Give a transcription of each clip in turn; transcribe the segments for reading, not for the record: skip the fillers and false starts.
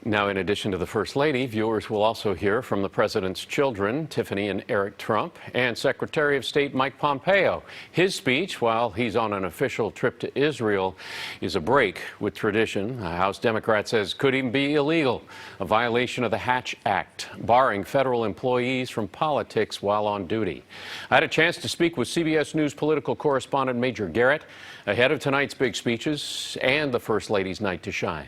Now, in addition to the First Lady, viewers will also hear from the President's children, Tiffany and Eric Trump, and Secretary of State Mike Pompeo. His speech, while he's on an official trip to Israel, is a break with tradition. A House Democrat says could even be illegal, a violation of the Hatch Act, barring federal employees from politics while on duty. I had a chance to speak with CBS News political correspondent Major Garrett ahead of tonight's big speeches and the First Lady's night to shine.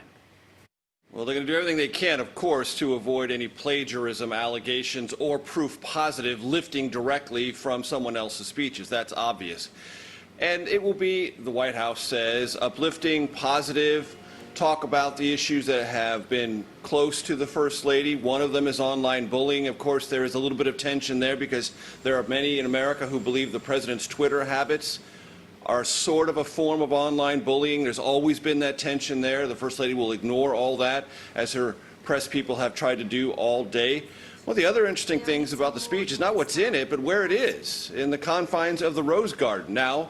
Well, they're going to do everything they can, of course, to avoid any plagiarism allegations or proof positive lifting directly from someone else's speeches. That's obvious. And it will be, the White House says, uplifting, positive, talk about the issues that have been close to the First Lady. One of them is online bullying. Of course, there is a little bit of tension there because there are many in America who believe the President's Twitter habits are sort of a form of online bullying. There's always been that tension there. The First Lady will ignore all that, as her press people have tried to do all day. Well, the other interesting things about the speech is not what's in it, but where it is, in the confines of the Rose Garden. Now,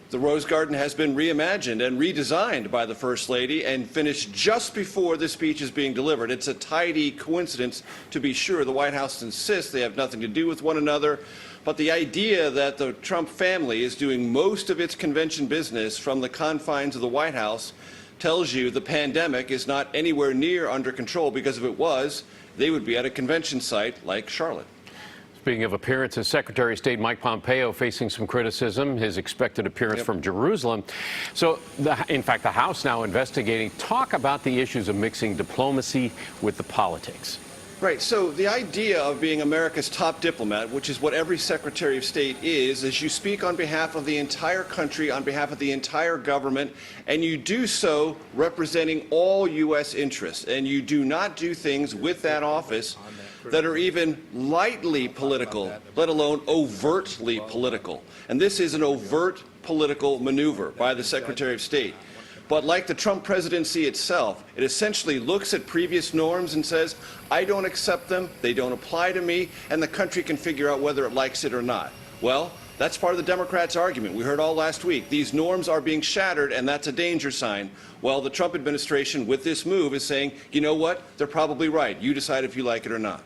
the Rose Garden has been reimagined and redesigned by the First Lady and finished just before this speech is being delivered. It's a tidy coincidence, to be sure. The White House insists they have nothing to do with one another. But the idea that the Trump family is doing most of its convention business from the confines of the White House tells you the pandemic is not anywhere near under control, because if it was, they would be at a convention site like Charlotte. Speaking of appearances, Secretary of State Mike Pompeo facing some criticism, his expected appearance from Jerusalem. So, in fact, the House now investigating. Talk about the issues of mixing diplomacy with the politics. Right. So the idea of being America's top diplomat, which is what every Secretary of State is you speak on behalf of the entire country, on behalf of the entire government, and you do so representing all U.S. interests. And you do not do things with that office that are even lightly political, let alone overtly political. And this is an overt political maneuver by the Secretary of State. But like the Trump presidency itself, it essentially looks at previous norms and says, I don't accept them, they don't apply to me, and the country can figure out whether it likes it or not. Well, that's part of the Democrats' argument. We heard all last week. These norms are being shattered, and that's a danger sign. Well, the Trump administration, with this move, is saying, you know what? They're probably right. You decide if you like it or not.